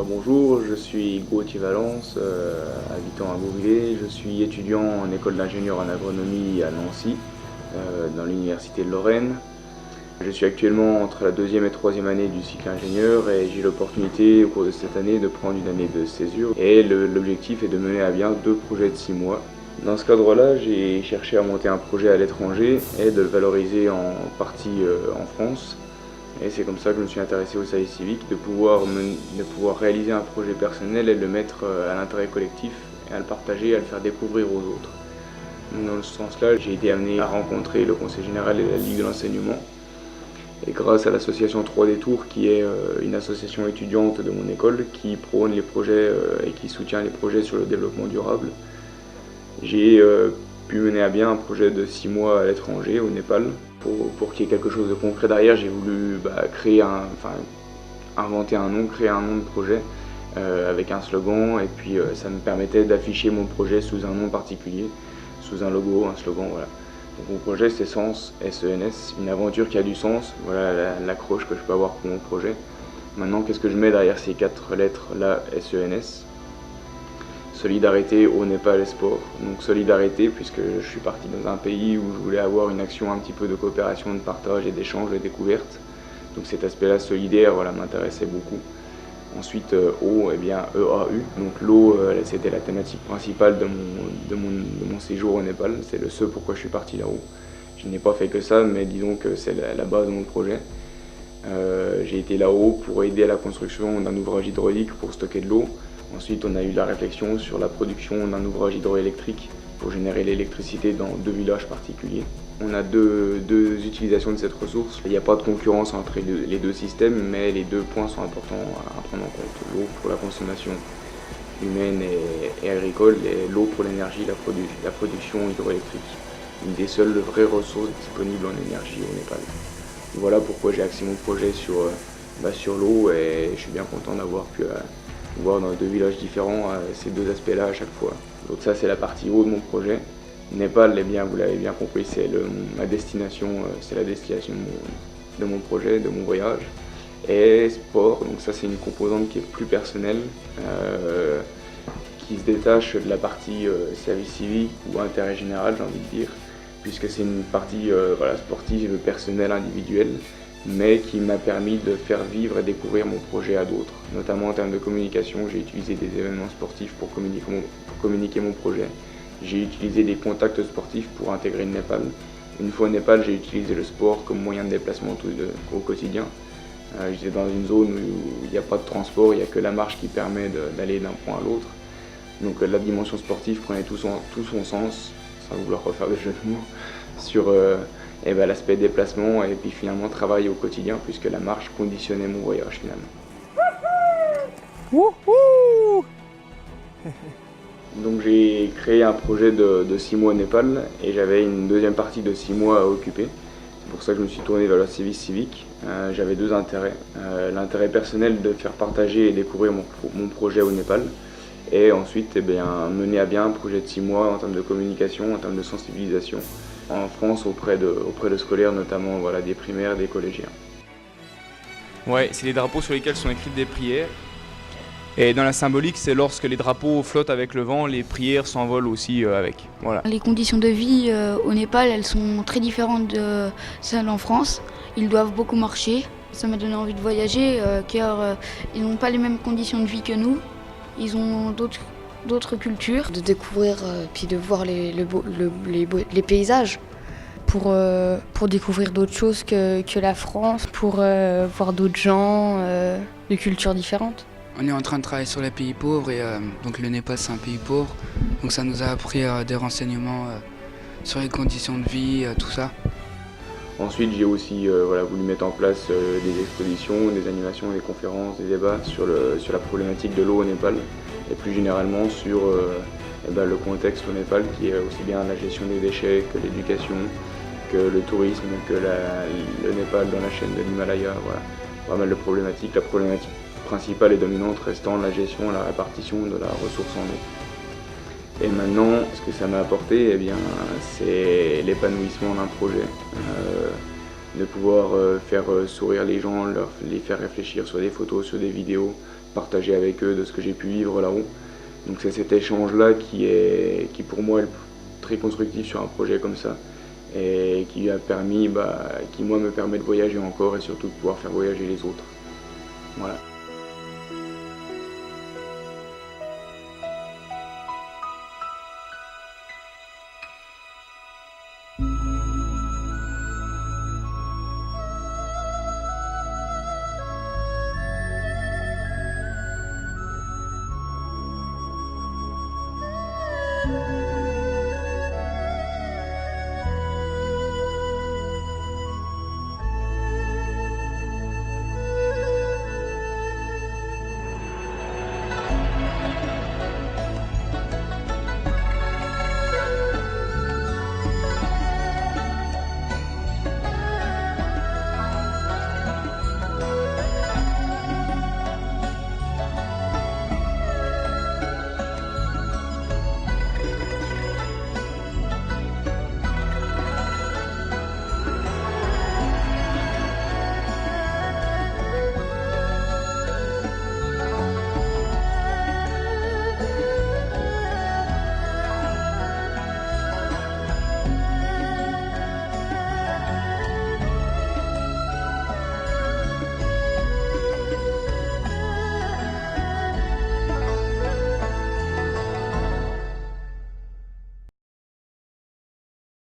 Bonjour, je suis Gauthier Valence, habitant à Beauvillé. Je suis étudiant en école d'ingénieur en agronomie à Nancy, dans l'université de Lorraine. Je suis actuellement entre la deuxième et troisième année du cycle ingénieur et j'ai l'opportunité au cours de cette année de prendre une année de césure. Et l'objectif est de mener à bien 2 projets de 6 mois. Dans ce cadre-là, j'ai cherché à monter un projet à l'étranger et de le valoriser en partie en France. Et c'est comme ça que je me suis intéressé au service civique, de pouvoir réaliser un projet personnel et le mettre à l'intérêt collectif, et à le partager, à le faire découvrir aux autres. Donc dans ce sens-là, j'ai été amené à rencontrer le Conseil général et la Ligue de l'enseignement. Et grâce à l'association 3D Tours, qui est une association étudiante de mon école, qui prône les projets et qui soutient les projets sur le développement durable, j'ai pu mener à bien un projet de 6 mois à l'étranger, au Népal. Pour qu'il y ait quelque chose de concret derrière, j'ai voulu inventer un nom, créer un nom de projet avec un slogan, et puis ça me permettait d'afficher mon projet sous un nom particulier, sous un logo, un slogan, voilà. Donc mon projet c'est Sens, S-E-N-S, une aventure qui a du sens, voilà l'accroche que je peux avoir pour mon projet. Maintenant, qu'est-ce que je mets derrière ces 4 lettres là, S-E-N-S? Solidarité au Népal et sport. Donc solidarité puisque je suis parti dans un pays où je voulais avoir une action un petit peu de coopération, de partage et d'échange, de découverte. Donc cet aspect-là solidaire, voilà, m'intéressait beaucoup. Ensuite eau, eh bien EAU. Donc l'eau, c'était la thématique principale de mon séjour au Népal. C'est ce pourquoi je suis parti là-haut. Je n'ai pas fait que ça, mais disons que c'est la base de mon projet. J'ai été là-haut pour aider à la construction d'un ouvrage hydraulique pour stocker de l'eau. Ensuite, on a eu la réflexion sur la production d'un ouvrage hydroélectrique pour générer l'électricité dans 2 villages particuliers. On a deux utilisations de cette ressource. Il n'y a pas de concurrence entre les deux systèmes, mais les 2 points sont importants à prendre en compte. L'eau pour la consommation humaine et agricole, et l'eau pour l'énergie, la production hydroélectrique. Une des seules vraies ressources disponibles en énergie au Népal. Voilà pourquoi j'ai axé mon projet sur l'eau, et je suis bien content d'avoir pu voir dans 2 villages différents ces 2 aspects-là à chaque fois. Donc ça, c'est la partie haut de mon projet. Népal, eh bien, vous l'avez bien compris, c'est ma destination, c'est la destination de mon projet, de mon voyage. Et sport, donc ça c'est une composante qui est plus personnelle, qui se détache de la partie service civique ou intérêt général, j'ai envie de dire, puisque c'est une partie sportive, personnelle, individuelle, mais qui m'a permis de faire vivre et découvrir mon projet à d'autres. Notamment en termes de communication, j'ai utilisé des événements sportifs pour communiquer mon projet. J'ai utilisé des contacts sportifs pour intégrer le Népal. Une fois au Népal, j'ai utilisé le sport comme moyen de déplacement au quotidien. J'étais dans une zone où il n'y a pas de transport, il n'y a que la marche qui permet d'aller d'un point à l'autre. Donc la dimension sportive prenait tout son sens, sans vouloir refaire de jeu de mots, sur l'aspect déplacement et puis finalement travail au quotidien, puisque la marche conditionnait mon voyage finalement. Wouhou. Donc j'ai créé un projet de 6 mois au Népal et j'avais une deuxième partie de 6 mois à occuper. C'est pour ça que je me suis tourné vers le service civique. J'avais 2 intérêts. L'intérêt personnel de faire partager et découvrir mon projet au Népal. Et ensuite mener à bien un projet de 6 mois en termes de communication, en termes de sensibilisation en France auprès de scolaires, notamment des primaires, des collégiens. Ouais, c'est les drapeaux sur lesquels sont écrites des prières. Et dans la symbolique, c'est lorsque les drapeaux flottent avec le vent, les prières s'envolent aussi avec. Voilà. Les conditions de vie au Népal, elles sont très différentes de celles en France. Ils doivent beaucoup marcher. Ça m'a donné envie de voyager car ils n'ont pas les mêmes conditions de vie que nous. Ils ont d'autres cultures. De découvrir puis de voir les paysages pour découvrir d'autres choses que la France, pour voir d'autres gens de cultures différentes. On est en train de travailler sur les pays pauvres et donc le Népal c'est un pays pauvre, donc ça nous a appris des renseignements sur les conditions de vie, tout ça. Ensuite j'ai aussi voulu mettre en place des expositions, des animations, des conférences, des débats sur la problématique de l'eau au Népal et plus généralement sur le contexte au Népal qui est aussi bien la gestion des déchets que l'éducation, que le tourisme, que le Népal dans la chaîne de l'Himalaya, voilà. Pas mal de problématiques. La problématique principale et dominante restant la gestion, la répartition de la ressource en eau. Et maintenant, ce que ça m'a apporté, c'est l'épanouissement d'un projet. De pouvoir faire sourire les gens, les faire réfléchir sur des photos, sur des vidéos, partager avec eux de ce que j'ai pu vivre là-haut. Donc c'est cet échange-là qui pour moi est très constructif sur un projet comme ça et qui a permis, qui moi me permet de voyager encore et surtout de pouvoir faire voyager les autres. Voilà. Thank you.